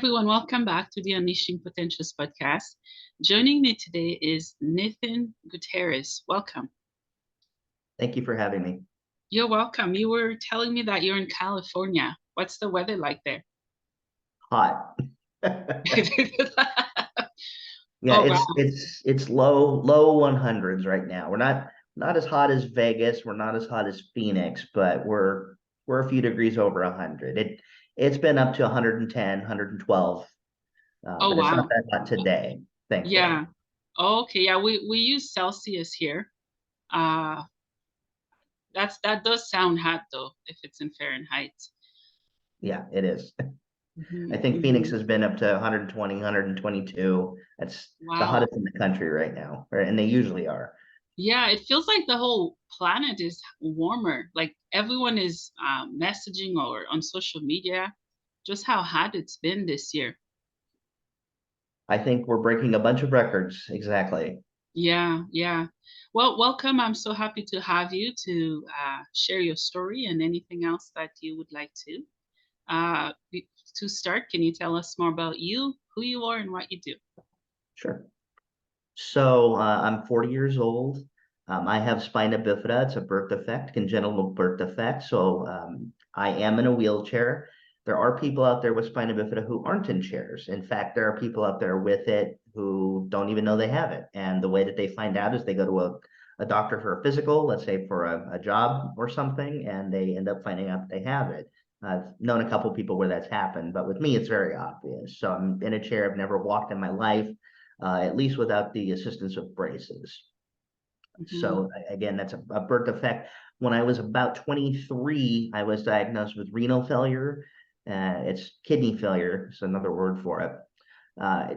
Everyone, welcome back to the Unleashing Potentials podcast. Joining me today is Nathan Gutierrez. Welcome. Thank you for having me. You're welcome. You were telling me that you're in California. What's the weather like there? Hot. Yeah, Oh, wow. it's low 100s right now. We're not as hot as Vegas. We're not as hot as Phoenix, but we're a few degrees over 100. It's been up to 110, 112, Oh, but it's not wow. that hot today, thankfully. Yeah. Okay. Yeah, we use Celsius here. Uh, that does sound hot though, if it's in Fahrenheit. Yeah, it is. I Mhm, think Phoenix mhm. has been up to 120, 122. That's the Wow. hottest in the country right now, right? And they usually are. Yeah, it feels like the whole planet is warmer. Like everyone is messaging or on social media, just how hot it's been this year. I think we're breaking a bunch of records. Exactly. Yeah, yeah. Well, welcome. I'm so happy to have you to share your story and anything else that you would like to. To start, can you tell us more about you, who you are, and what you do? Sure. So I'm 40 years old. I have spina bifida. It's a birth defect, congenital birth defect. So I am in a wheelchair. There are people out there with spina bifida who aren't in chairs. In fact, there are people out there with it who don't even know they have it. And the way that they find out is they go to a doctor for a physical, let's say for a job or something, and they end up finding out that they have it. I've known a couple people where that's happened, but with me, it's very obvious. So I'm in a chair. I've never walked in my life, at least without the assistance of braces. Mhm. So again, that's a birth defect. When I was about 23, I was diagnosed with renal failure. It's kidney failure, is another word for it.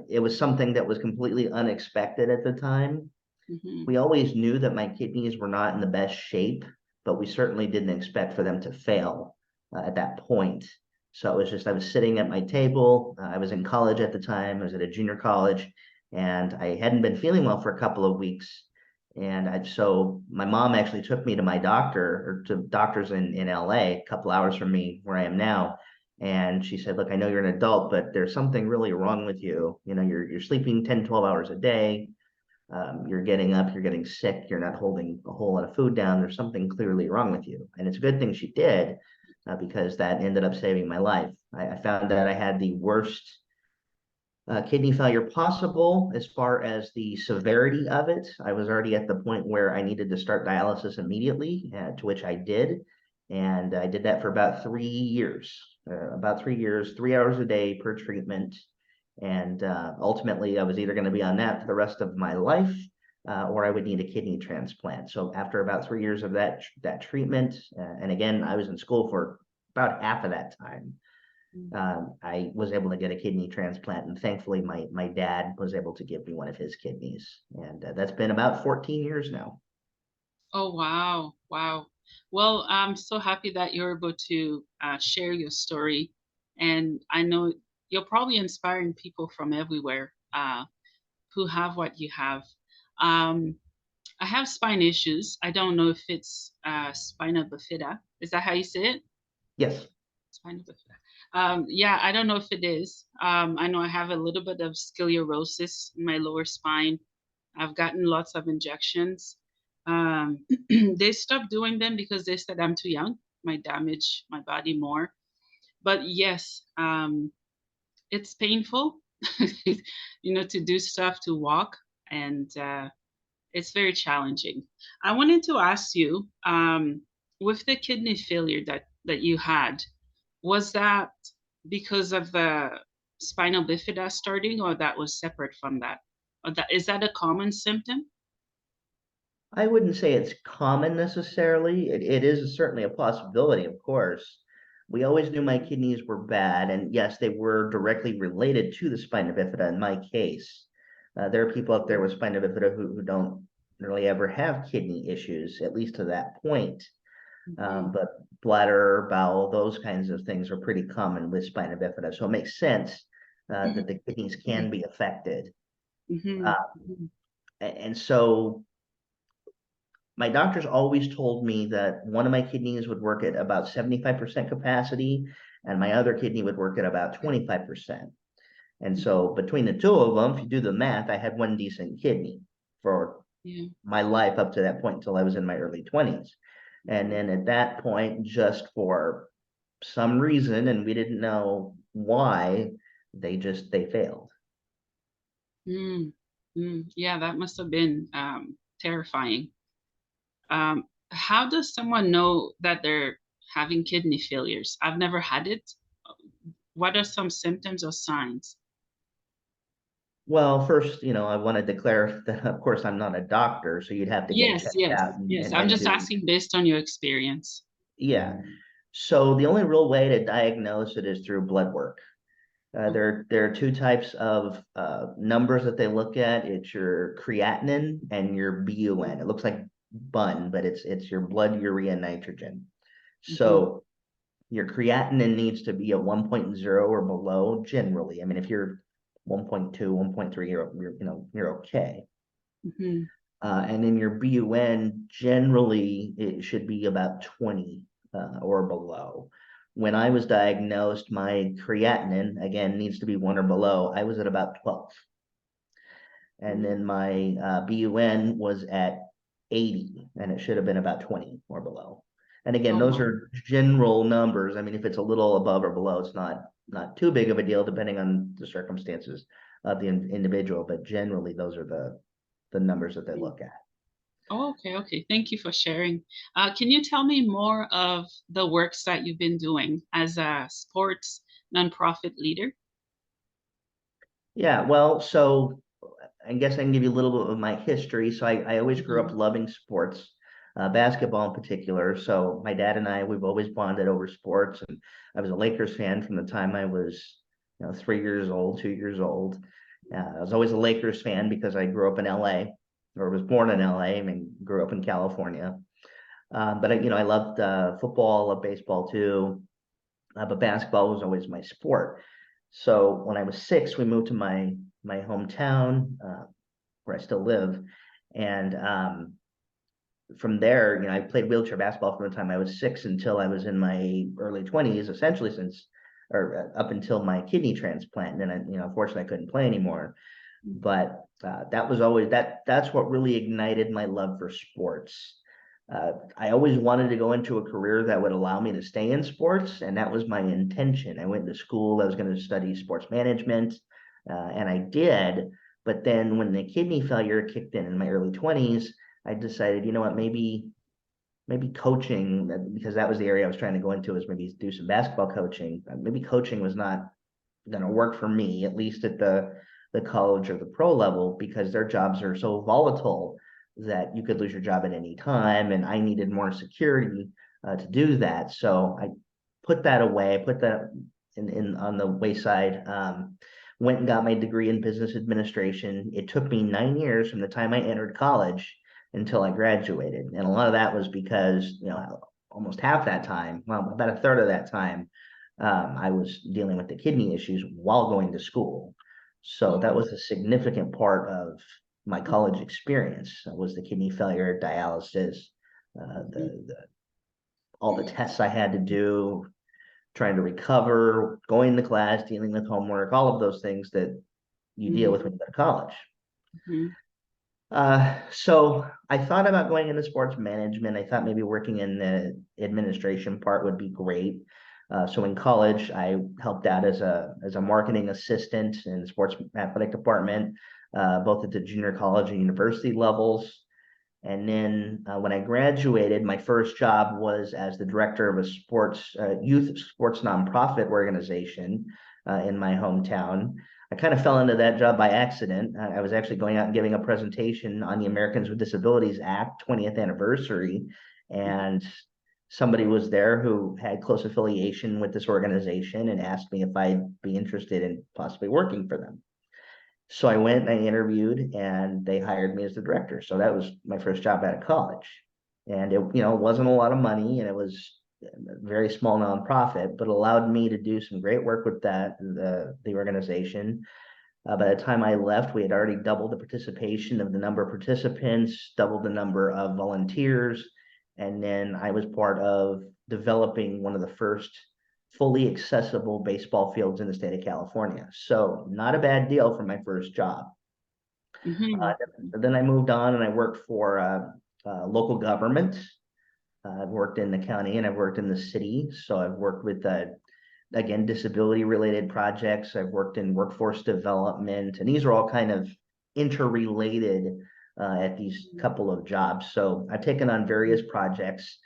It was something that was completely unexpected at the time. Mhm. We always knew that my kidneys were not in the best shape, but we certainly didn't expect for them to fail at that point. So it was just, I was sitting at my table. I was in college at the time. I was at a junior college, and I hadn't been feeling well for a couple of weeks. And so my mom actually took me to my doctor, or to doctors in LA, a couple hours from me where I am now. And she said, look, I know you're an adult, but there's something really wrong with you. You know, you're sleeping 10, 12 hours a day. You're getting up, you're getting sick, you're not holding a whole lot of food down. There's something clearly wrong with you. And it's a good thing she did, because that ended up saving my life. I found that I had the worst kidney failure possible as far as the severity of it. I was already at the point where I needed to start dialysis immediately, to which I did. And I did that for about 3 years, 3 hours a day per treatment. And ultimately, I was either going to be on that for the rest of my life, or I would need a kidney transplant. So after about 3 years of that treatment, and again, I was in school for about half of that time, I was able to get a kidney transplant, and thankfully, my dad was able to give me one of his kidneys, and that's been about 14 years now. Oh, wow. Wow. Well, I'm so happy that you're able to share your story. And I know you're probably inspiring people from everywhere who have what you have. Um, I have spine issues. I don't know if it's spina bifida. Is that how you say it? Yes. Spina bifida. Yeah, I don't know if it is. I know I have a little bit of scoliosis in my lower spine. I've gotten lots of injections. They stopped doing them because they said I'm too young, might damage my body more. But yes, it's painful, to do stuff, to walk, and it's very challenging. I wanted to ask you, with the kidney failure that you had, was that because of the spinal bifida starting, or that was separate from that? Or is that a common symptom? I wouldn't say it's common necessarily. It is certainly a possibility, of course. We always knew my kidneys were bad, and yes, they were directly related to the spina bifida in my case. There are people out there with spina bifida who don't really ever have kidney issues, at least to that point. Mm-hmm. But bladder, bowel, those kinds of things are pretty common with spina bifida. So it makes sense that the kidneys can be affected. Mm-hmm. Uh, and so my doctors always told me that one of my kidneys would work at about 75% capacity, and my other kidney would work at about 25%. And so between the two of them, if you do the math, I had one decent kidney for Yeah. my life up to that point until I was in my early 20s. And then at that point, just for some reason, and we didn't know why, they failed. Mm, yeah, that must have been terrifying. How does someone know that they're having kidney failures? I've never had it. What are some symptoms or signs? Well, first, I want to declare that, of course, I'm not a doctor, so you'd have to get Yes, checked yes, out and, yes. and, I'm and just do, asking based on your experience. yeah. So the only real way to diagnose it is through blood work. There are two types of numbers that they look at. It's your creatinine and your BUN. It looks like bun, but it's your blood urea nitrogen. Mm-hmm. So your creatinine needs to be at 1.0 or below generally. I mean, if you're 1.2, 1.3, you're okay. Mm-hmm. And then your BUN, generally, it should be about 20 or below. When I was diagnosed, my creatinine, again, needs to be 1 or below. I was at about 12. And then my BUN was at 80, and it should have been about 20 or below. And again, Oh, those wow. are general numbers. I mean, if it's a little above or below, it's not too big of a deal, depending on the circumstances of the individual. But generally, those are the numbers that they look at. Oh, okay, okay. Thank you for sharing. Can you tell me more of the works that you've been doing as a sports nonprofit leader? Yeah, well, so I guess I can give you a little bit of my history. So I always grew up Mhm, loving sports, basketball in particular. So my dad and we've always bonded over sports. And I was a Lakers fan from the time I was, 3 years old, 2 years old. I was always a Lakers fan because I grew up in LA, or was born in LA, and grew up in California. But I loved football, loved baseball too. But basketball was always my sport. So when I was 6, we moved to my hometown, where I still live, and from there, I played wheelchair basketball from the time I was 6 until I was in my early 20s, essentially since or up until my kidney transplant. And then unfortunately, I couldn't play anymore. But that was always that's what really ignited my love for sports. I always wanted to go into a career that would allow me to stay in sports, and that was my intention. I went to school, I was going to study sports management, and I did. But then when the kidney failure kicked in my early 20s, I decided, you know what, maybe coaching, because that was the area I was trying to go into, is maybe do some basketball coaching. Maybe coaching was not going to work for me, at least at the college or the pro level, because their jobs are so volatile that you could lose your job at any time, and I needed more security to do that. So I put that away, put that in on the wayside. Went and got my degree in business administration. It took me 9 years from the time I entered college until I graduated, and a lot of that was because almost half that time, well, about a third of that time, I was dealing with the kidney issues while going to school. So that mhm, was a significant part of my college experience, was the kidney failure, dialysis, mhm, all the tests I had to do, trying to recover, going to class, dealing with homework, all of those things that you deal mhm, with when you go to college. mhm, So I thought about going into sports management. I thought maybe working in the administration part would be great. So in college, I helped out as a marketing assistant in the sports athletic department, both at the junior college and university levels. And then when I graduated, my first job was as the director of a youth sports nonprofit organization in my hometown. I kind of fell into that job by accident. I was actually going out and giving a presentation on the Americans with Disabilities Act 20th anniversary, mhm, and somebody was there who had close affiliation with this organization and asked me if I'd be interested in possibly working for them. So I went and I interviewed, and they hired me as the director. So that was my first job out of college. And it wasn't a lot of money, and it was a very small nonprofit, but allowed me to do some great work with the organization. By the time I left, we had already doubled the participation of the number of participants, doubled the number of volunteers, and then I was part of developing one of the first fully accessible baseball fields in the state of California. So not a bad deal for my first job. Mm-hmm. Then I moved on and I worked for local government. I've worked in the county and I've worked in the city. So I've worked with, again, disability related projects. I've worked in workforce development, and these are all kind of interrelated at these couple of jobs. So I've taken on various projects.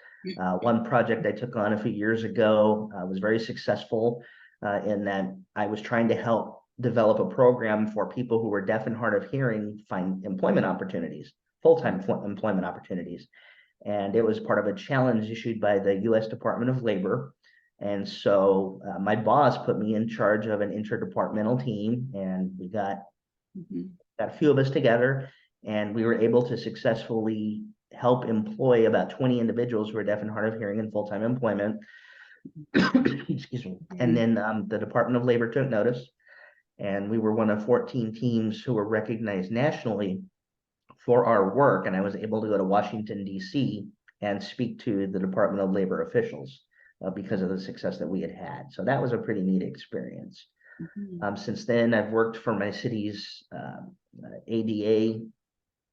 One project I took on a few years ago was very successful in that I was trying to help develop a program for people who were deaf and hard of hearing find employment opportunities, full-time employment opportunities. And it was part of a challenge issued by the U.S. Department of Labor. And so my boss put me in charge of an interdepartmental team, and we got a few of us together, and we were able to successfully help employ about 20 individuals who are deaf and hard of hearing in full-time employment. Excuse me. And then the Department of Labor took notice, and we were one of 14 teams who were recognized nationally for our work. And I was able to go to Washington, D.C. and speak to the Department of Labor officials because of the success that we had had. So that was a pretty neat experience. Since then, I've worked for my city's ADA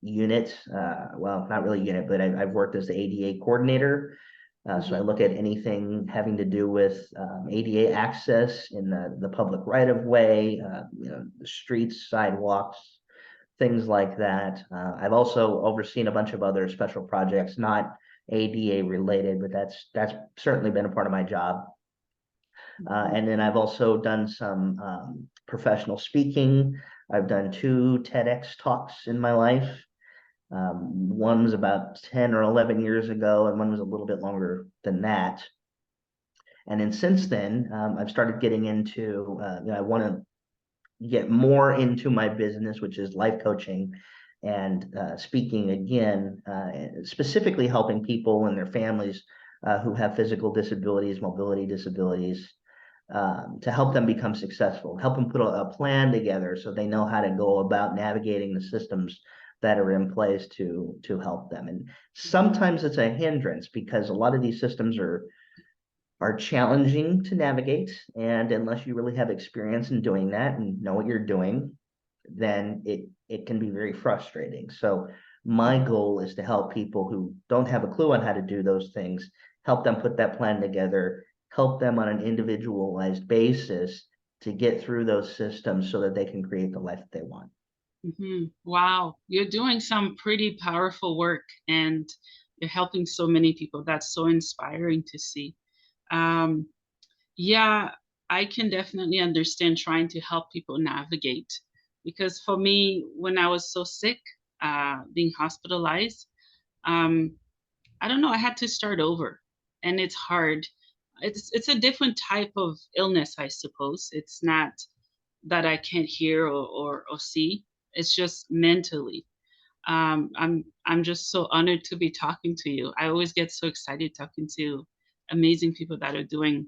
unit. Well, not really unit, but I've worked as the ADA coordinator. So I look at anything having to do with ADA access in the public right of way, the streets, sidewalks, things like that. I've also overseen a bunch of other special projects, not ADA related, but that's certainly been a part of my job. And then I've also done some professional speaking. I've done 2 TEDx talks in my life. One was about 10 or 11 years ago, and one was a little bit longer than that. And then since then, I've started getting into, I want to get more into my business, which is life coaching and speaking again, specifically helping people and their families who have physical disabilities, mobility disabilities, to help them become successful, help them put a plan together so they know how to go about navigating the systems that are in place to help them. And sometimes it's a hindrance because a lot of these systems are challenging to navigate, and unless you really have experience in doing that and know what you're doing, then it can be very frustrating. So my goal is to help people who don't have a clue on how to do those things, help them put that plan together, help them on an individualized basis to get through those systems so that they can create the life that they want. Wow, you're doing some pretty powerful work, and you're helping so many people. That's so inspiring to see. Um, yeah, I can definitely understand trying to help people navigate, because for me, when I was so sick, being hospitalized, um, I don't know, I had to start over, and it's hard. It's a different type of illness, I suppose. It's not that I can't hear or see. It's just mentally. I'm just so honored to be talking to you. I always get so excited talking to amazing people that are doing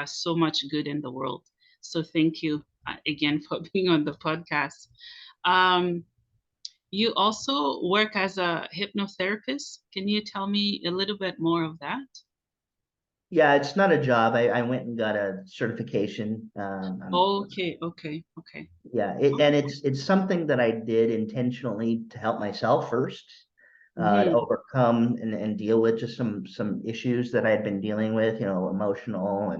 so much good in the world. So thank you again for being on the podcast. Um, you also work as a hypnotherapist. Can you tell me a little bit more of that? Yeah, it's not a job. I went and got a certification. Okay, okay, okay. Yeah, and it's something that I did intentionally to help myself first, to Mm-hmm. overcome and deal with just some issues that I had been dealing with, emotional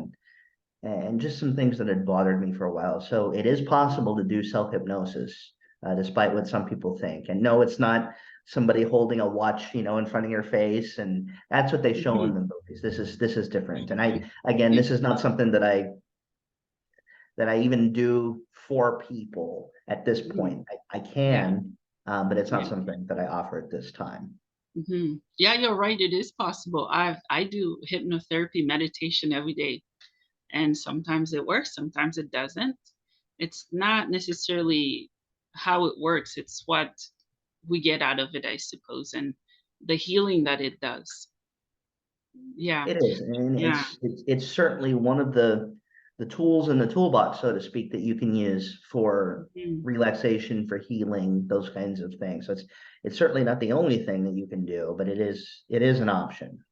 and just some things that had bothered me for a while. So it is possible to do self-hypnosis, despite what some people think. And no, it's not somebody holding a watch, in front of your face, and that's what they show in the movies. This is different. And again, this is not something that I even do for people at this Mm-hmm. point. I Yeah, can, but it's not yeah. something that I offer at this time. Yeah, you're right. It is possible. I do hypnotherapy meditation every day, and sometimes it works, sometimes it doesn't. It's not necessarily how it works, it's what we get out of it, I suppose, and the healing that it does. Yeah, It is, and yeah. it's certainly one of the tools in the toolbox, so to speak, that you can use for Mhm. relaxation, for healing, those kinds of things. So it's certainly not the only thing that you can do, but it is an option.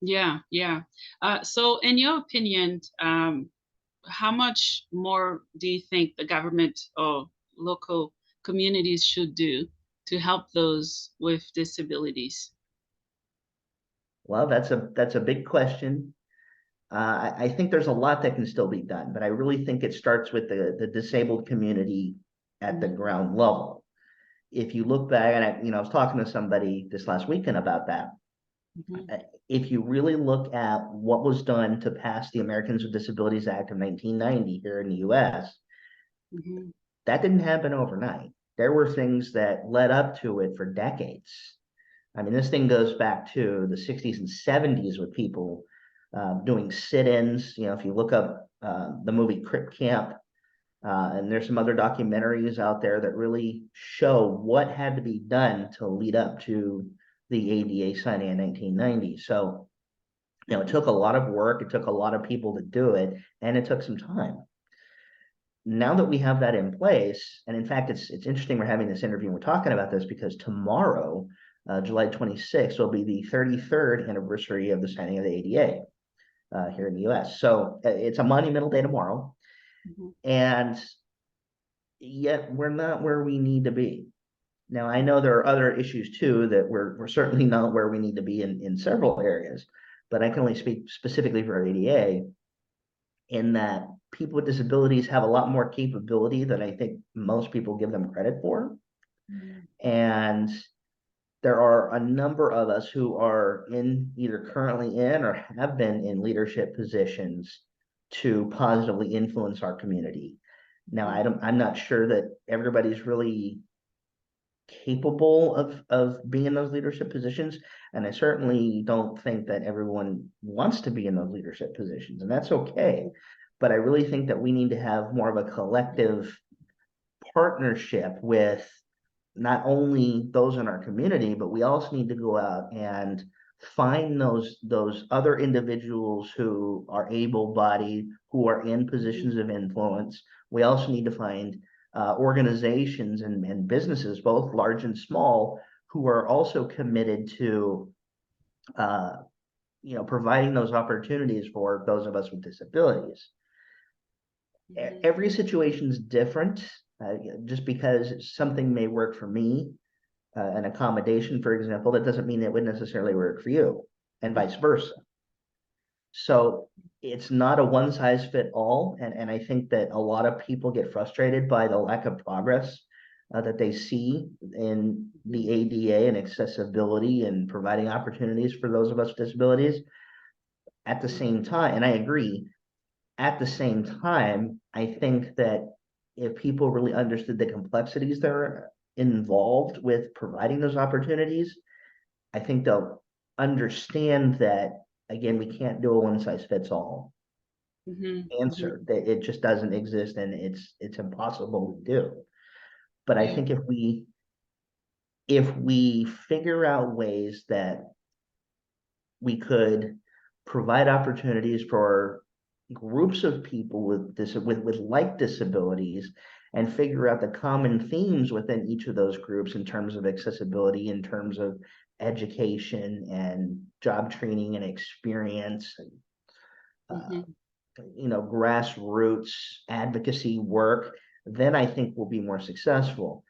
Yeah, yeah. So in your opinion, how much more do you think the government or local communities should do to help those with disabilities? Well, that's a big question. I think there's a lot that can still be done, but I really think it starts with the disabled community at the Mm-hmm. ground level. If you look back, and I was talking to somebody this last weekend about that. Mm-hmm. If you really look at what was done to pass the Americans with Disabilities Act of 1990 here in the US, Mm-hmm. that didn't happen overnight. There were things that led up to it for decades. I mean, this thing goes back to the 60s and 70s with people doing sit-ins. If you look up the movie Crip Camp, and there's some other documentaries out there that really show what had to be done to lead up to the ADA signing in 1990. So, it took a lot of work, it took a lot of people to do it, and it took some time. Now that we have that in place, and in fact, it's interesting we're having this interview and we're talking about this because tomorrow, July 26th, will be the 33rd anniversary of the signing of the ADA here in the US. So it's a monumental day tomorrow, Mm-hmm. and yet we're not where we need to be. Now, I know there are other issues too that we're certainly not where we need to be in several areas, but I can only speak specifically for ADA in that people with disabilities have a lot more capability than I think most people give them credit for. And there are a number of us who are in either currently in or have been in leadership positions to positively influence our community. Now, I'm not sure that everybody's really capable of being in those leadership positions, and I certainly don't think that everyone wants to be in those leadership positions, and that's okay. But I really think that we need to have more of a collective partnership with not only those in our community, but we also need to go out and find those other individuals who are able-bodied, who are in positions of influence. We also need to find organizations and businesses, both large and small, who are also committed to uh, providing those opportunities for those of us with disabilities. Mm-hmm. Every situation is different. Just because something may work for me, an accommodation, for example, that doesn't mean it would necessarily work for you, and vice versa. So it's not a one size fit all. And I think that a lot of people get frustrated by the lack of progress that they see in the ADA and accessibility and providing opportunities for those of us with disabilities. At the same time, and I agree, at the same time, I think that if people really understood the complexities that are involved with providing those opportunities, I think they'll understand that, again, we can't do a one size fits all Mm-hmm. answer. That it just doesn't exist and it's impossible to do. But I Yeah. think if we figure out ways that we could provide opportunities for groups of people with like disabilities and figure out the common themes within each of those groups in terms of accessibility, in terms of education and job training and experience, and Mm-hmm. grassroots advocacy work, then I think we'll be more successful.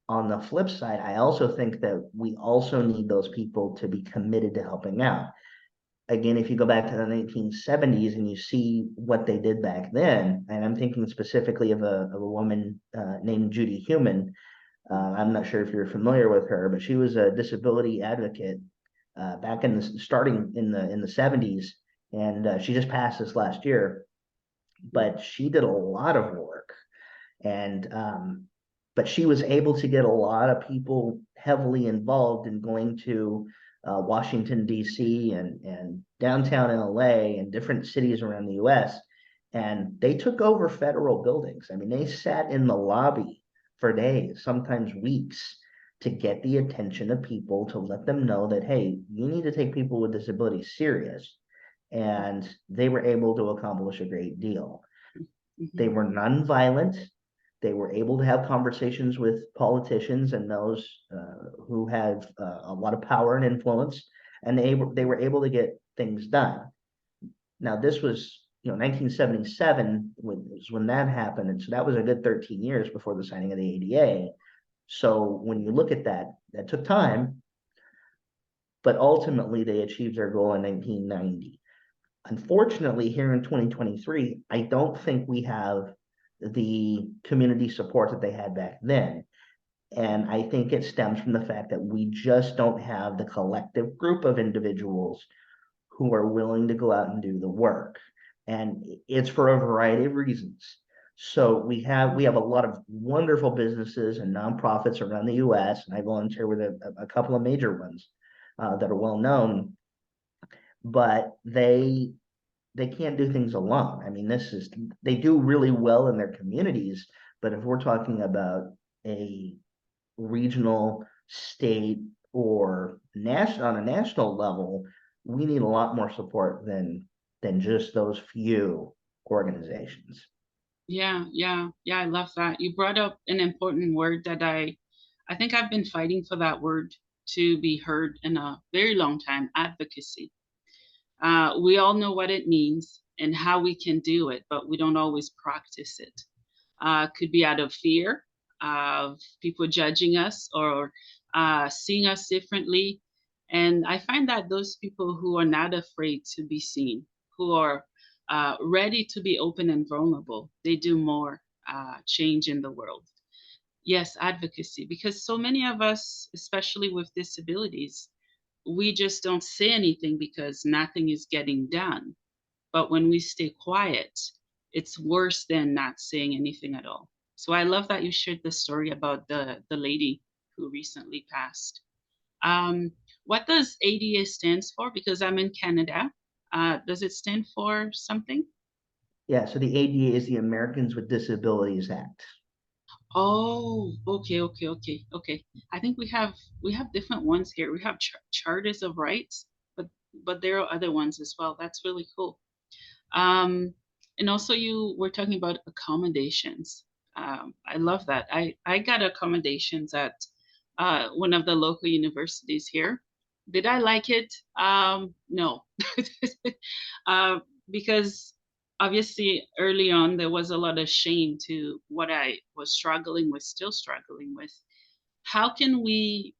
On the flip side, I also think that we also need those people to be committed to helping out. Again, if you go back to the 1970s and you see what they did back then, and I'm thinking specifically of a woman named Judy Human. I'm not sure if you're familiar with her, but she was a disability advocate back in the starting in the 70s, and she just passed this last year. But she did a lot of work, and but she was able to get a lot of people heavily involved in going to Washington D.C. and downtown L.A. and different cities around the U.S. And they took over federal buildings. I mean, they sat in the lobby for days, sometimes weeks, to get the attention of people to let them know that, hey, you need to take people with disabilities serious. And they were able to accomplish a great deal. They Mm-hmm. were nonviolent. They were able to have conversations with politicians and those who have a lot of power and influence, and they were able to get things done. Now, this was, 1977 was when that happened. And so that was a good 13 years before the signing of the ADA. So when you look at that, that took time, but ultimately they achieved their goal in 1990. Unfortunately, here in 2023, I don't think we have the community support that they had back then. And I think it stems from the fact that we just don't have the collective group of individuals who are willing to go out and do the work. And it's for a variety of reasons. So we have a lot of wonderful businesses and nonprofits around the US, and I volunteer with a couple of major ones that are well known, but they can't do things alone. I mean, they do really well in their communities, but if we're talking about a regional, state, or national on a national level, we need a lot more support than just those few organizations. Yeah, yeah, yeah, I love that. You brought up an important word that I think I've been fighting for that word to be heard in a very long time, advocacy. We all know what it means and how we can do it, but we don't always practice it. Could be out of fear of people judging us or seeing us differently. And I find that those people who are not afraid to be seen, who are ready to be open and vulnerable, they do more change in the world. Yes, advocacy, because so many of us, especially with disabilities, we just don't say anything because nothing is getting done. But when we stay quiet, it's worse than not saying anything at all. So I love that you shared the story about the lady who recently passed. Um, what does ADA stands for? Because I'm in Canada. Does it stand for something? Yeah, so the ADA is the Americans with Disabilities Act. Oh, okay, okay, okay, okay. I think we have different ones here. We have charters of rights, but there are other ones as well. That's really cool. Um, and also you were talking about accommodations. I love that. I got accommodations at one of the local universities here. Did I like it? No. uh, because obviously early on there was a lot of shame to what I was struggling with, still struggling with. How can we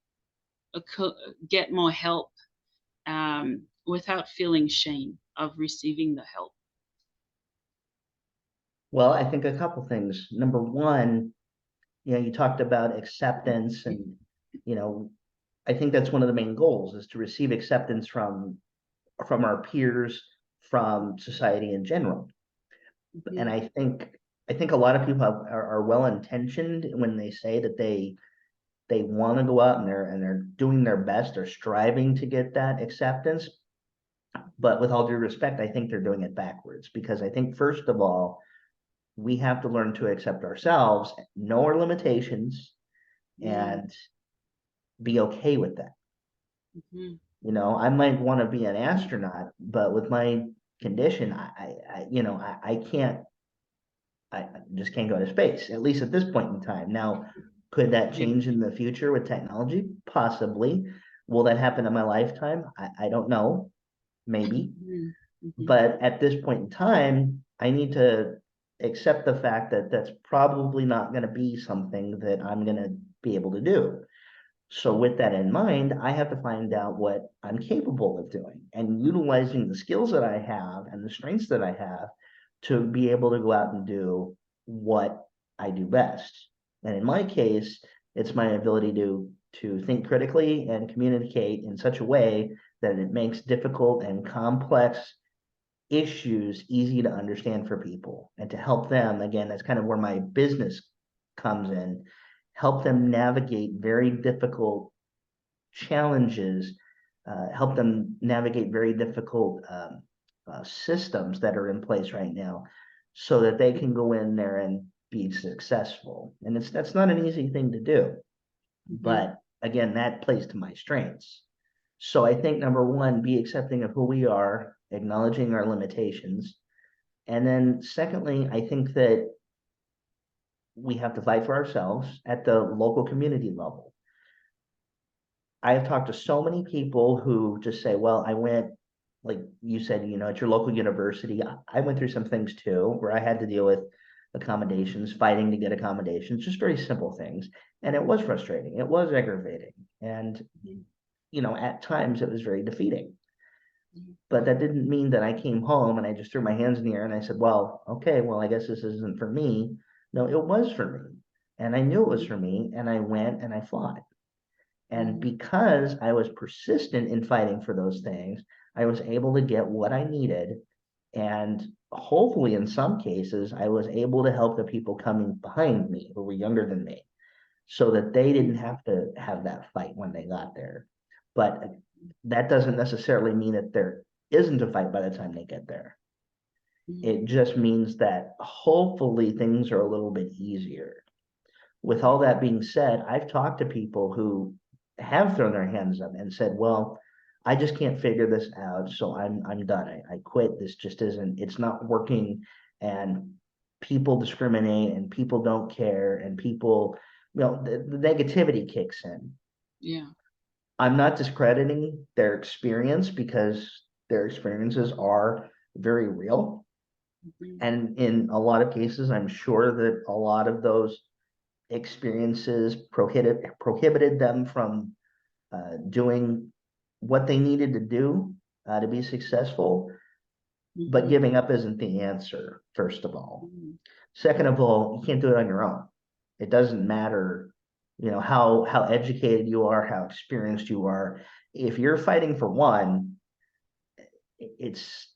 get more help without feeling shame of receiving the help? Well, I think a couple things. Number one, you talked about acceptance and, you know, I think that's one of the main goals is to receive acceptance from our peers, from society in general. And Mhm. I think a lot of people are well intentioned when they say that they want to go out and they're doing their best, they're striving to get that acceptance. But with all due respect, I think they're doing it backwards because I think first of all, we have to learn to accept ourselves, know our limitations, Mm, and be okay with that. mhm, I might want to be an astronaut, but with my condition, I can't, I just can't go to space, at least at this point in time. Now, could that yeah, change in the future with technology? Possibly. Will that happen in my lifetime? I don't know. Maybe. mhm, mhm, But at this point in time, I need to accept the fact that that's probably not going to be something that I'm going to be able to do. So with that in mind, I have to find out what I'm capable of doing and utilizing the skills that I have and the strengths that I have to be able to go out and do what I do best. And in my case, it's my ability to think critically and communicate in such a way that it makes difficult and complex issues easy to understand for people and to help them. Again, that's kind of where my business comes in, help them navigate very difficult challenges, help them navigate very difficult systems that are in place right now so that they can go in there and be successful. And that's not an easy thing to do. mhm, But again, that plays to my strengths. So I think number one, be accepting of who we are, acknowledging our limitations. And then secondly, I think that we have to fight for ourselves at the local community level. I have talked to so many people who just say, well, I went like you said, at your local university, I went through some things too, where I had to deal with accommodations, fighting to get accommodations, just very simple things. And it was frustrating. It was aggravating. And, Mhm. at times it was very defeating. Mhm. But that didn't mean that I came home and I just threw my hands in the air and I said, well, okay, well, I guess this isn't for me. No, it was for me. And I knew it was for me. And I went and I fought. And Mhm. because I was persistent in fighting for those things, I was able to get what I needed. And hopefully, in some cases, I was able to help the people coming behind me who were younger than me so that they didn't have to have that fight when they got there. But that doesn't necessarily mean that there isn't a fight by the time they get there. Mhm. It just means that hopefully things are a little bit easier. With all Mhm. that being said, I've talked to people who have thrown their hands up and said, well, I just can't figure this out, so I'm done. I quit. This just isn't, it's not working. And people discriminate and people don't care and people, the negativity kicks in. Yeah. I'm not discrediting their experience because their experiences are very real. Mhm. And in a lot of cases, I'm sure that a lot of those experiences prohibited them from doing what they needed to do to be successful. But Mhm. giving up isn't the answer, first of all. Mhm. Second of all, you can't do it on your own. It doesn't matter, how educated you are, how experienced you are. If you're fighting for one, it's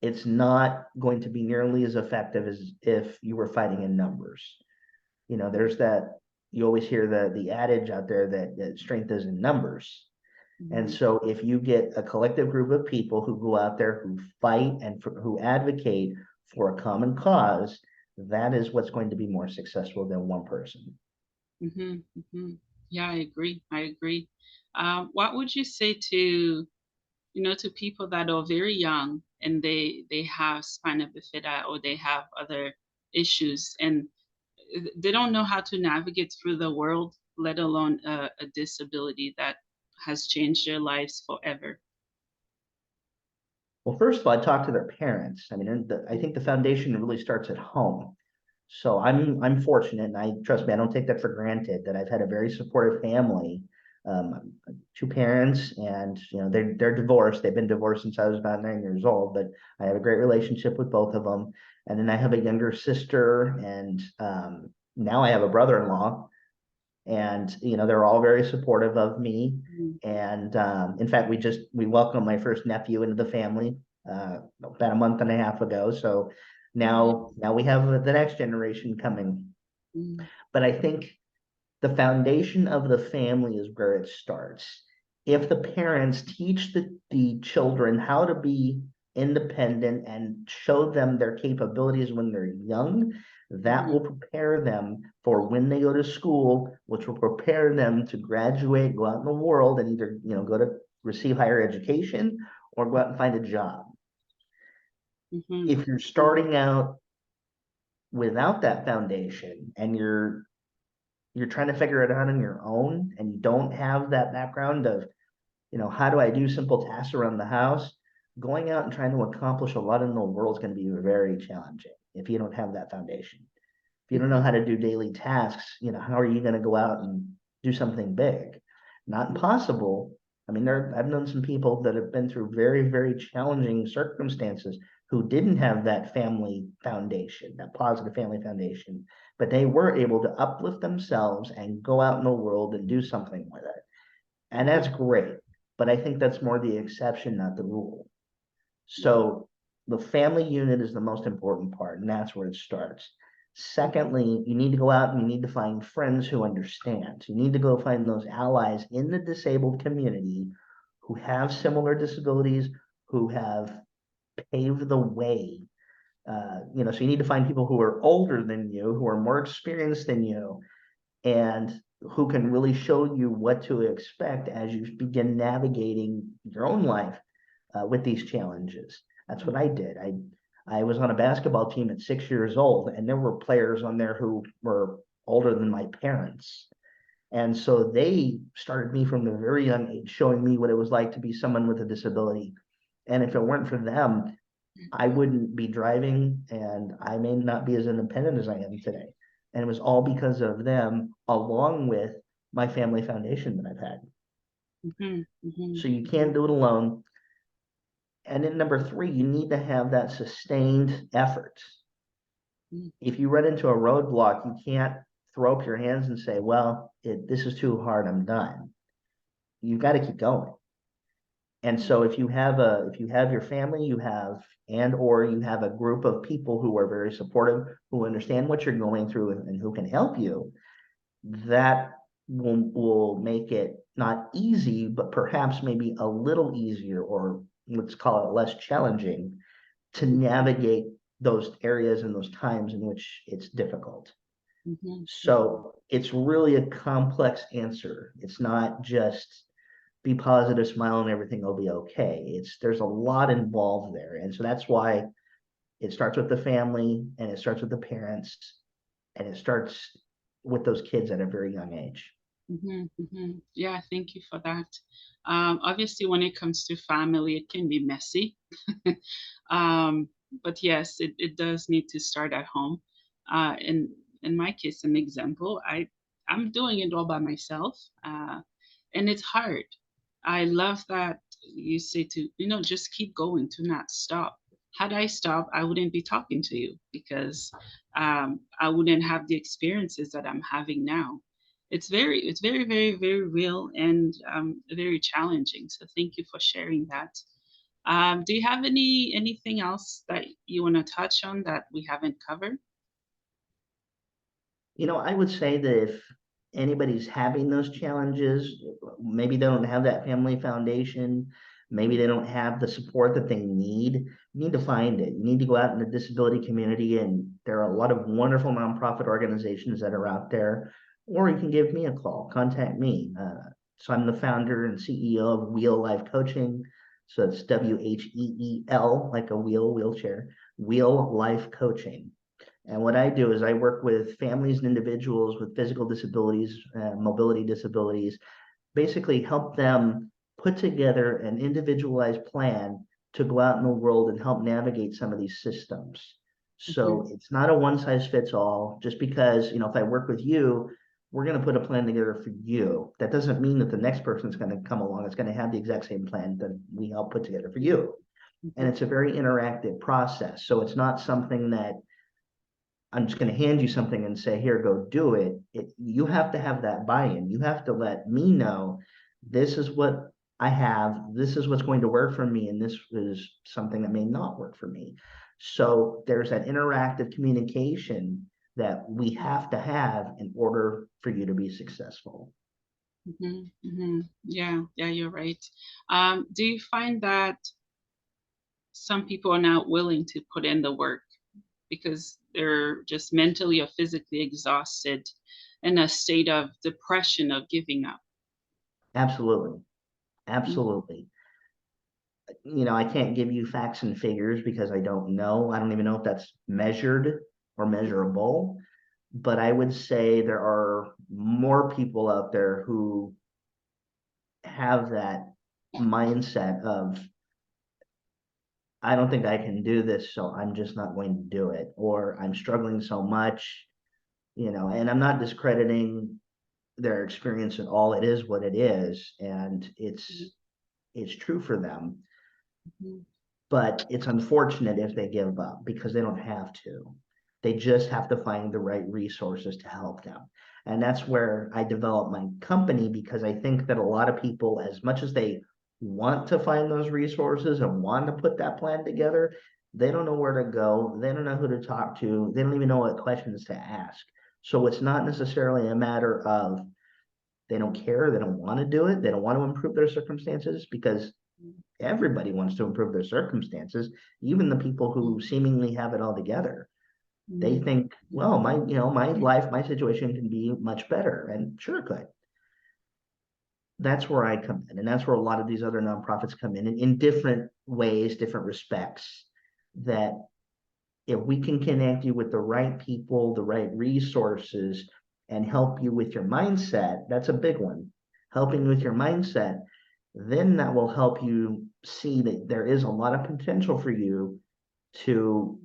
it's not going to be nearly as effective as if you were fighting in numbers. There's that, you always hear the adage out there that strength is in numbers. And Mhm. so if you get a collective group of people who go out there, who fight and who advocate for a common cause, that is what's going to be more successful than one person. Mhm. Mhm. Yeah, I agree. I agree. What would you say to to people that are very young and they have spina bifida or they have other issues and they don't know how to navigate through the world, let alone a disability that has changed their lives forever. Well, first of all, I talk to their parents. I mean, I think the foundation really starts at home. So I'm fortunate, and I trust me, I don't take that for granted that I've had a very supportive family, um, two parents, and they're divorced. They've been divorced since I was about 9 years old, but I have a great relationship with both of them. And then I have a younger sister, and now I have a brother-in-law, and they're all very supportive of me. Mhm. And in fact, we welcomed my first nephew into the family about a month and a half ago. So Oh, now we have the next generation coming. yeah. But I think the foundation of the family is where it starts. If the parents teach the children how to be independent and show them their capabilities when they're young, that Mhm. will prepare them for when they go to school, which will prepare them to graduate, go out in the world, and either go to receive higher education or go out and find a job. Mhm. If you're Mhm. starting out without that foundation and you're trying to figure it out on your own and you don't have that background of, how do I do simple tasks around the house? Going out and trying to accomplish a lot in the world is going to be very challenging if you don't have that foundation. If you don't know Mhm. how to do daily tasks, how are you going to go out and do something big? Not Mhm. impossible. I mean, I've known some people that have been through very, very challenging circumstances who didn't have that family foundation, that positive family foundation, but they were able to uplift themselves and go out in the world and do something with it. And that's Mhm. great. But I think that's more the exception, not the rule. Yeah. So the family unit is the most important part, and that's where it starts. Mhm. Secondly, you need to go out and you need to find friends who understand. You need to go find those allies in the disabled community who have similar disabilities, who have paved the way. So you need to find people who are older than you, who are more experienced than you, and who can really show you what to expect as you begin navigating your own life with these challenges. That's what I did. I was on a basketball team at 6 years old, and there were players on there who were older than my parents. And so they started me from a very young age, showing me what it was like to be someone with a disability. And if it weren't for them, I wouldn't be driving and I may not be as independent as I am today. And it was all because of them, along with my family foundation that I've had. Mhm, mhm, So you can't mhm, do it alone. And then number three, you need to have that sustained effort. mhm, If you run into a roadblock, you can't throw up your hands and say, well, this is too hard, I'm done. You've got to keep going. And so if you have your family, you have and or you have a group of people who are very supportive, who understand what you're going through and who can help you, that will make it not easy, but perhaps maybe a little easier, or let's call it less challenging, to navigate those areas and those times in which it's difficult. mhm, mhm, So it's really a complex answer. It's not just be positive, smile, and everything will be okay. There's a lot involved there. And so that's why it starts with the family and it starts with the parents and it starts with those kids at a very young age. mhm, mhm. Yeah, thank you for that. Obviously, when it comes to family, it can be messy. um, but yes, it does need to start at home. In my case, an example, I'm doing it all by myself, and it's hard. I love that you say to, just keep going, to not stop. Had I stopped, I wouldn't be talking to you because I wouldn't have the experiences that I'm having now. It's very, very, very real and very challenging. So thank you for sharing that. Do you have anything else that you want to touch on that we haven't covered? I would say that if anybody's having those challenges, maybe they don't have that family foundation, maybe they don't have the support that they need, you need to find it. You need to go out in the disability community, and there are a lot of wonderful nonprofit organizations that are out there. Or you can give me a call, contact me. So I'm the founder and CEO of Wheel Life Coaching. So it's WHEEL, like a wheelchair, Wheel Life Coaching. And what I do is I work with families and individuals with physical disabilities, mobility disabilities, basically help them put together an individualized plan to go out in the world and help navigate some of these systems. Hmm. So it's not a one size fits all. Just because, if I work with you, we're going to put a plan together for you. That doesn't mean that the next person's going to come along. It's going to have the exact same plan that we help put together for you. And Hmm. it's a very interactive process. So it's not something that I'm just going to hand you something and say, here, go do it. You have to have that buy-in. You have to let me know this is what I have, this is what's going to work for me, and this is something that may not work for me. So there's that interactive communication that we have to have in order for you to be successful. Hmm. Hmm. Yeah, yeah, you're right. Do you find that some people are not willing to put in the work because they're just mentally or physically exhausted, in a state of depression, of giving up? Absolutely. Mm-hmm. Absolutely. I can't give you facts and figures because I don't know. I don't even know if that's measured or measurable. But I would say there are more people out there who have that mindset of, I don't think I can do this, so I'm just not going to do it, or I'm struggling so much, and I'm not discrediting their experience at all. It is what it is, and it's true for them. Mm-hmm. But it's unfortunate if they give up because they don't have to. They just have to find the right resources to help them. And that's where I developed my company, because I think that a lot of people, as much as they want to find those resources and want to put that plan together, they don't know where to go. They don't know who to talk to. They don't even know what questions to ask. So it's not necessarily a matter of they don't care, they don't want to do it, they don't want to improve their circumstances, because everybody wants to improve their circumstances, even the people who seemingly have it all together. They Mm-hmm. think, well, my life, my situation can be much better, and sure it could. That's where I come in, and that's where a lot of these other nonprofits come in different ways, different respects. That if we can connect you with the right people, the right resources, and help you with your mindset, that's a big one. Helping with your mindset, then that will help you see that there is a lot of potential for you to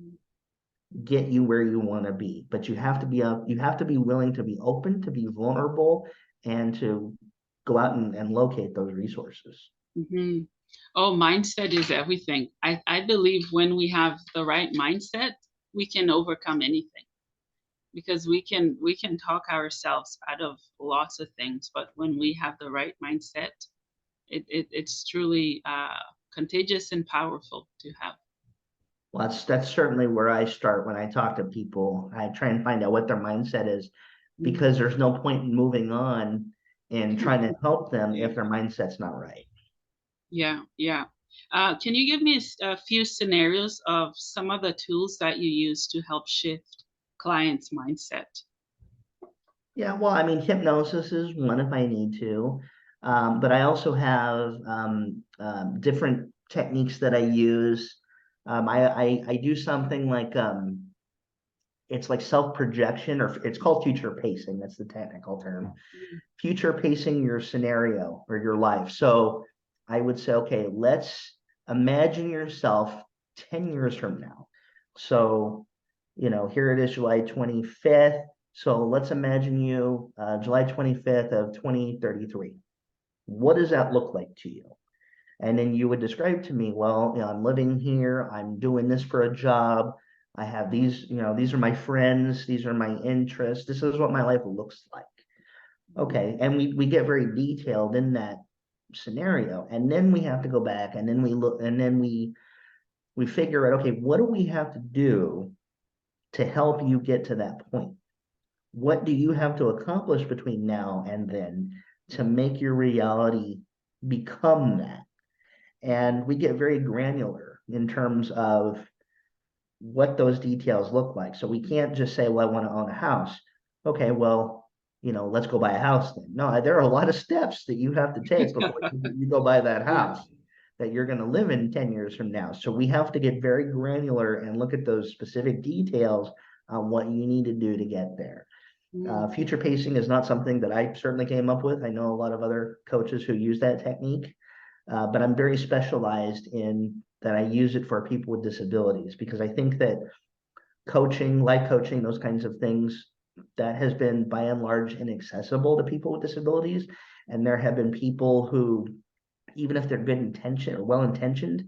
get you where you want to be, but you have to be willing to be open, to be vulnerable, and to go out and locate those resources. Mm-hmm. Oh, mindset is everything. I believe when we have the right mindset, we can overcome anything, because we can talk ourselves out of lots of things, but when we have the right mindset, it's truly contagious and powerful to have. Well, that's certainly where I start when I talk to people. I try and find out what their mindset is, because there's no point in moving on and trying to help them if their mindset's not right. Yeah, yeah. Can you give me a few scenarios of some of the tools that you use to help shift clients' mindset? Yeah, well, I mean, hypnosis is one if I need to, but I also have different techniques that I use. I do something like it's like self projection, or it's called future pacing. That's the technical term. Future pacing your scenario or your life. So I would say, okay, let's imagine yourself 10 years from now. So, here it is, July 25th. So let's imagine you July 25th of 2033. What does that look like to you? And then you would describe to me, well, I'm living here, I'm doing this for a job, I have these, these are my friends, these are my interests, this is what my life looks like. Okay, and we get very detailed in that scenario, and then we have to go back, and then we look, and then we figure out, okay, what do we have to do to help you get to that point? What do you have to accomplish between now and then to make your reality become that? And we get very granular in terms of what those details look like. So we can't just say, well, I want to own a house. Okay, well, let's go buy a house then. No, there are a lot of steps that you have to take before you go buy that Yeah. house that you're going to live in 10 years from now. So we have to get very granular and look at those specific details on what you need to do to get there. Future pacing is not something that I certainly came up with. I know a lot of other coaches who use that technique, but I'm very specialized in that. I use it for people with disabilities, because I think that coaching, life coaching, those kinds of things, that has been by and large inaccessible to people with disabilities. And there have been people who, even if they're good intention or well intentioned,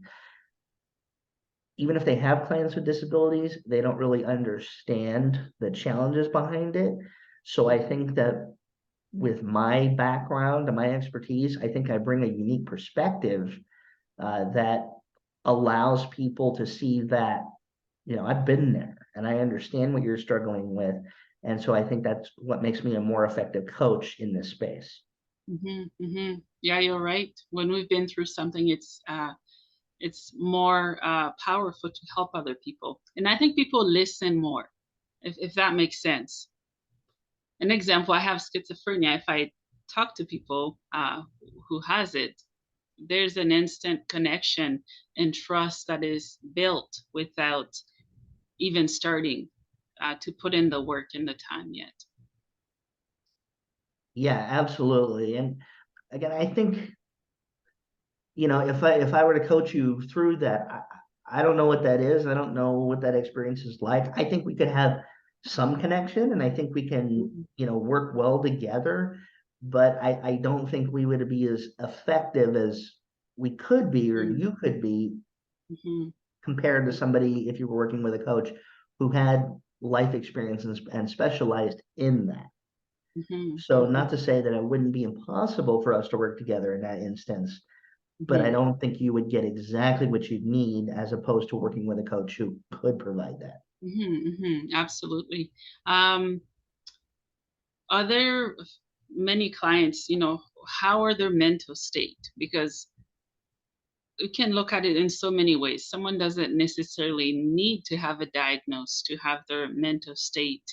even if they have clients with disabilities, they don't really understand the challenges behind it. So I think that with my background and my expertise, I think I bring a unique perspective that allows people to see that, I've been there and I understand what you're struggling with. And so I think that's what makes me a more effective coach in this space. Yeah, you're right. When we've been through something, it's more powerful to help other people, and I think people listen more, if that makes sense. An example, I have schizophrenia. If I talk to people who has it, there's an instant connection and trust that is built without even starting to put in the work and the time yet. Yeah, absolutely. And again, I think, if I were to coach you through that, I don't know what that is. I don't know what that experience is like. I think we could have some connection, and I think we can, Mhm. work well together, but I don't think we would be as effective as we could be, or you could be, Mhm. compared to somebody, if you were working with a coach who had life experience and specialized in that. Mhm. So not to say that it wouldn't be impossible for us to work together in that instance, but I Mhm. don't think you would get exactly what you need as opposed to working with a coach who could provide that. Mhm. Mhm. Absolutely. Um, are there many clients, how are their mental state? Because we can look at it in so many ways. Someone doesn't necessarily need to have a diagnosis to have their mental state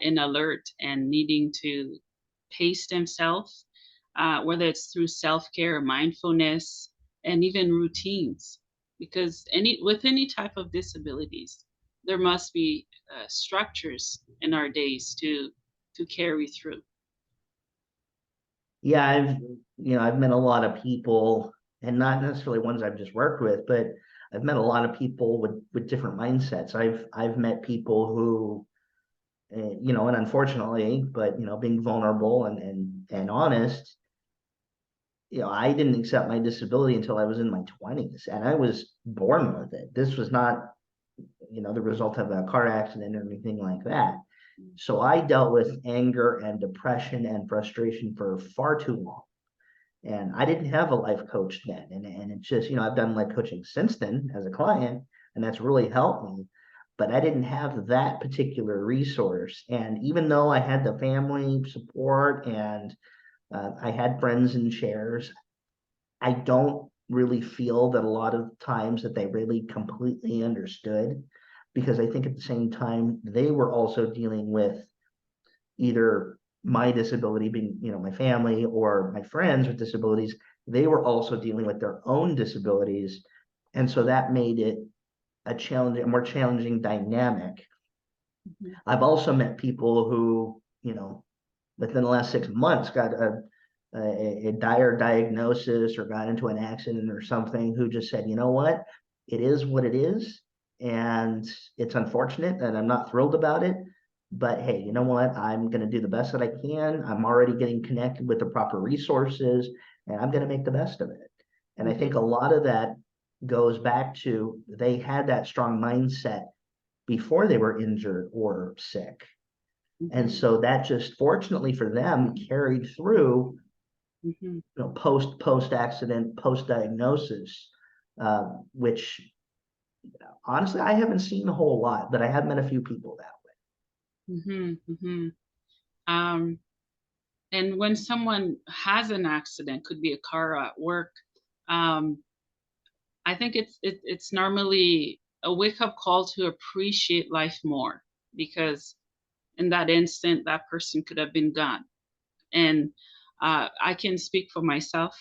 in alert and needing to pace themselves, whether it's through self-care, mindfulness, and even routines. Because with any type of disabilities, there must be structures in our days to carry through. Yeah, I've met a lot of people, and not necessarily ones I've just worked with, but I've met a lot of people with different mindsets. I've met people who, and unfortunately, but being vulnerable and honest, I didn't accept my disability until I was in my 20s, and I was born with it. This was not, the result of a car accident or anything like that. So I dealt with anger and depression and frustration for far too long. And I didn't have a life coach then. And it's just, I've done life coaching since then as a client, and that's really helped me. But I didn't have that particular resource. And even though I had the family support and I had friends in chairs, I don't really feel that a lot of times that they really completely understood, because I think at the same time they were also dealing with either my disability being, my family, or my friends with disabilities. They were also dealing with their own disabilities. And so that made it a more challenging dynamic. Mhm. I've also met people who, within the last 6 months got a dire diagnosis or got into an accident or something, who just said, you know what, it is what it is. And it's unfortunate and I'm not thrilled about it. But hey, you know what? I'm going to do the best that I can. I'm already getting connected with the proper resources and I'm going to make the best of it. And I think a lot of that goes back to they had that strong mindset before they were injured or sick. And so that just fortunately for them carried through, post accident, post diagnosis, which honestly I haven't seen a whole lot, but I have met a few people that Um, and when someone has an accident, could be a car at work, um, I think it's normally a wake up call to appreciate life more, because in that instant, that person could have been gone. And I can speak for myself.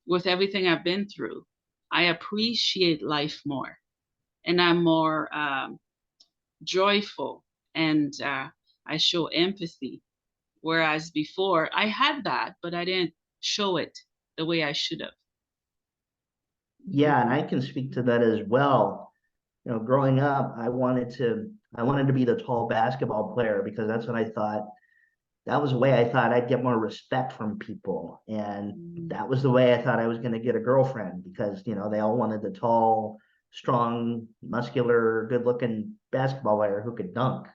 With everything I've been through, I appreciate life more, and I'm more joyful, and I show empathy. Whereas before, I had that, but I didn't show it the way I should have. Yeah, and I can speak to that as well. Growing up, I wanted to be the tall basketball player because that's what I thought. That was the way I thought I'd get more respect from people. And that was the way I thought I was going to get a girlfriend, because, they all wanted the tall, strong, muscular, good looking basketball player who could dunk.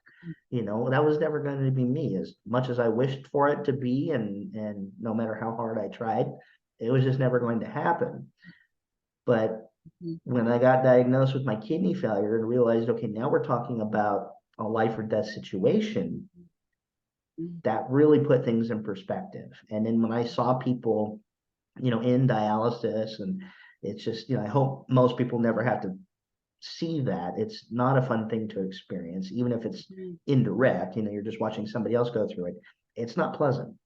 That was never going to be me, as much as I wished for it to be. And no matter how hard I tried, it was just never going to happen. But when I got diagnosed with my kidney failure and realized, okay, now we're talking about a life or death situation, that really put things in perspective. And then when I saw people, in dialysis, and it's just, I hope most people never have to see that. It's not a fun thing to experience, even if it's indirect, you're just watching somebody else go through it. It's not pleasant.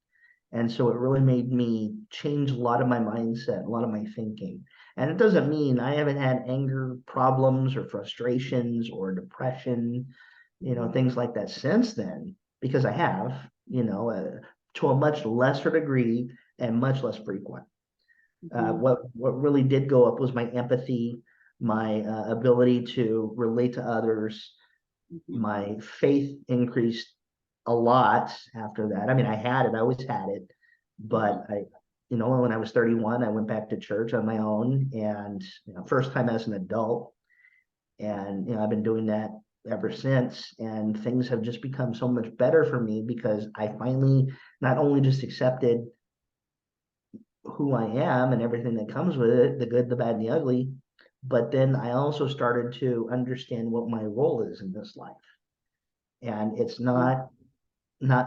And so it really made me change a lot of my mindset, a lot of my thinking. And it doesn't mean I haven't had anger problems or frustrations or depression, things like that since then, because I have, to a much lesser degree and much less frequent. What really did go up was my empathy, my ability to relate to others. My faith increased a lot after that. I mean, I always had it, but when I was 31, I went back to church on my own, and first time as an adult, and I've been doing that ever since, and things have just become so much better for me because I finally not only just accepted who I am and everything that comes with it, the good, the bad, and the ugly, but then I also started to understand what my role is in this life. And it's not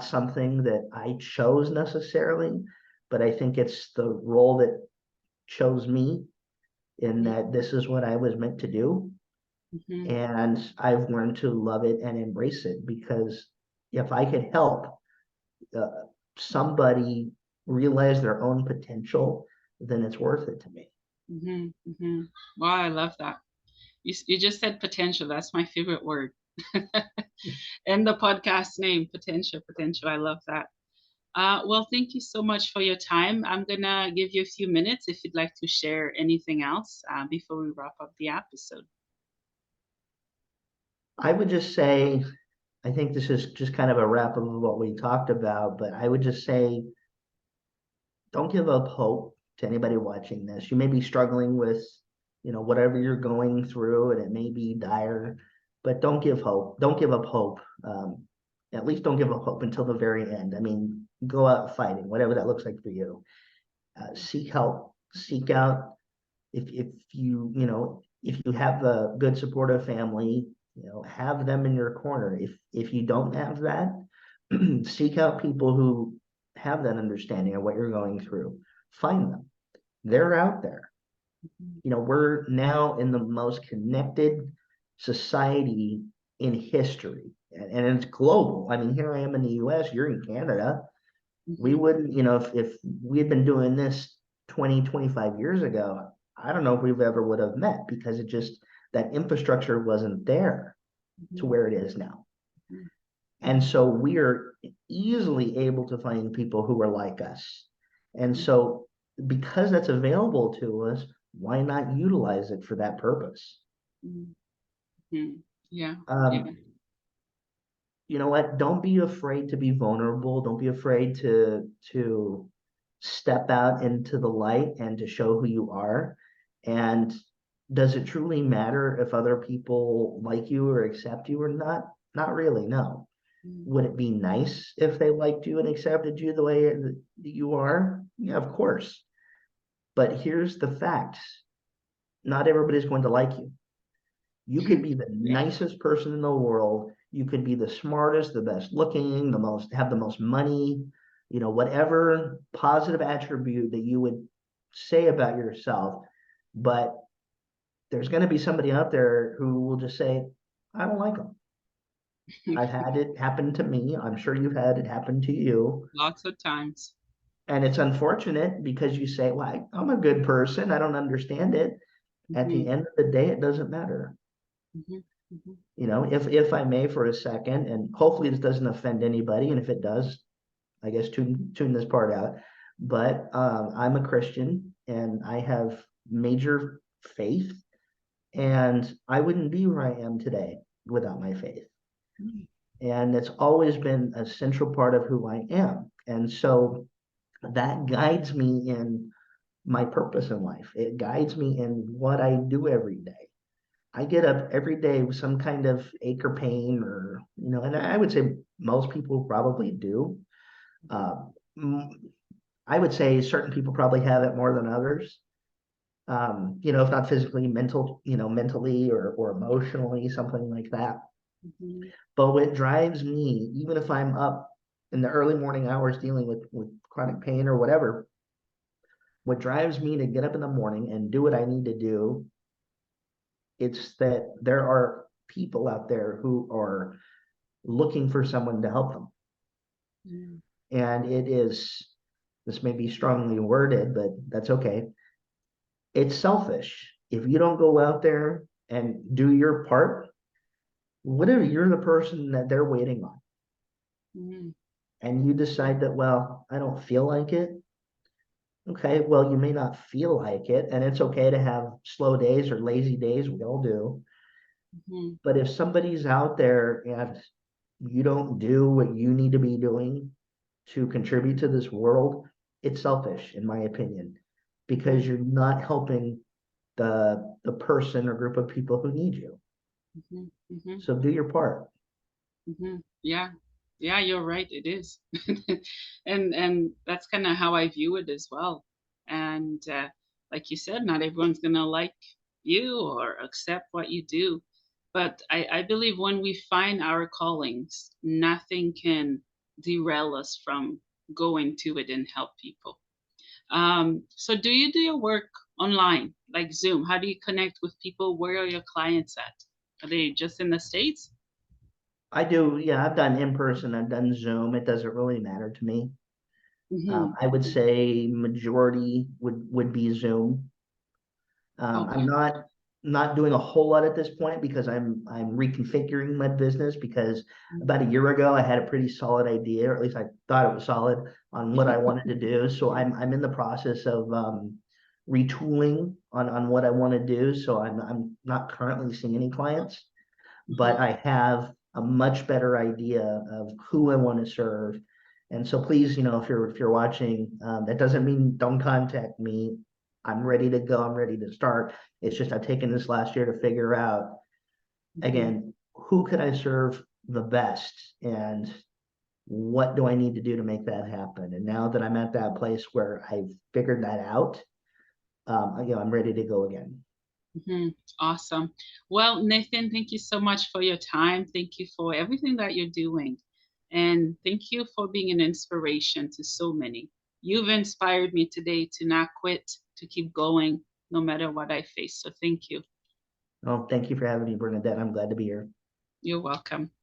something that I chose necessarily, but I think it's the role that chose me, in that this is what I was meant to do. And I've learned to love it and embrace it, because if I could help uh, somebody realize their own potential, then it's worth it to me. Wow, I love that. You just said potential. That's my favorite word. And the podcast name, potential, potential. I love that. Well, thank you so much for your time. I'm gonna give you a few minutes if you'd like to share anything else before we wrap up the episode. I would just say, I think this is just kind of a wrap of what we talked about, but I would just say, don't give up hope to anybody watching this. You may be struggling with, whatever you're going through, and it may be dire, but don't give hope. Don't give up hope. At least don't give up hope until the very end. I mean, go out fighting, whatever that looks like for you. Seek help. Seek out if if you have a good supportive family, have them in your corner. If you don't have that, seek out people who have that understanding of what you're going through. Find them. They're out there. We're now in the most connected society in history, and it's global. I mean, here I am in the US, you're in Canada. We Mhm. wouldn't, if we had been doing this 20, 25 years ago, I don't know if we've ever would have met, because that infrastructure wasn't there to Mhm. where it is now. Mhm. And so we are easily able to find people who are like us. And Mhm. so because that's available to us, why not utilize it for that purpose? Mhm. Mhm. Yeah. Yeah. Um, you know what? Don't be afraid to be vulnerable. Don't be afraid to step out into the light and to show who you are. And does it truly matter if other people like you or accept you or not? Not really, no. Mhm. Would it be nice if they liked you and accepted you the way that you are? Yeah, of course. But here's the facts. Not everybody's going to like you. You could be the Yeah. nicest person in the world. You could be the smartest, the best looking, have the most money, whatever positive attribute that you would say about yourself. But there's going to be somebody out there who will just say, I don't like them. I've had it happen to me. I'm sure you've had it happen to you. Lots of times. And it's unfortunate because you say, well, I'm a good person. I don't understand it. At the Mhm. end of the day, it doesn't matter. Mhm. Mhm. If I may for a second, and hopefully this doesn't offend anybody, and if it does, I guess tune this part out. But I'm a Christian and I have major faith, and I wouldn't be where I am today without my faith. Mhm. And it's always been a central part of who I am. And so that guides me in my purpose in life. It guides me in what I do every day. I get up every day with some kind of ache or pain, and I would say most people probably do. Mhm. Uh, I would say certain people probably have it more than others. If not physically, mentally or emotionally, something like that. Mhm. But what drives me, even if I'm up in the early morning hours dealing with chronic pain or whatever, what drives me to get up in the morning and do what I need to do, it's that there are people out there who are looking for someone to help them. Mhm. And this may be strongly worded, but that's okay. It's selfish. If you don't go out there and do your part, what if you're the person that they're waiting on? Mhm. And you decide that, well, I don't feel like it. Okay, well, you may not feel like it, and it's okay to have slow days or lazy days. We all do. Mhm. But if somebody's out there and you don't do what you need to be doing to contribute to this world, it's selfish, in my opinion, because Mhm. you're not helping the person or group of people who need you. Mhm. Mhm. So do your part. Yeah. Yeah, you're right. It is. And that's kind of how I view it as well. And like you said, not everyone's gonna like you or accept what you do. But I believe when we find our callings, nothing can derail us from going to it and help people. So do you do your work online, like Zoom? How do you connect with people? Where are your clients at? Are they just in the States? I do, yeah, I've done in person, I've done Zoom. It doesn't really matter to me. Hmm. I would say majority would be Zoom. I'm Okay. not not doing a whole lot at this point because I'm reconfiguring my business, because about a year ago I had a pretty solid idea, or at least I thought it was solid, on what I wanted to do. So I'm in the process of retooling on what I want to do. So I'm not currently seeing any clients, but I have a much better idea of who I want to serve. And so please, if you're watching, that doesn't mean don't contact me. I'm ready to go. I'm ready to start. It's just I've taken this last year to figure out, again, who could I serve the best, and what do I need to do to make that happen? And now that I'm at that place where I've figured that out, I'm ready to go again. Awesome. Well, Nathan, thank you so much for your time. Thank you for everything that you're doing. And thank you for being an inspiration to so many. You've inspired me today to not quit, to keep going no matter what I face. So thank you. Well, thank you for having me, Bernadette. I'm glad to be here. You're welcome.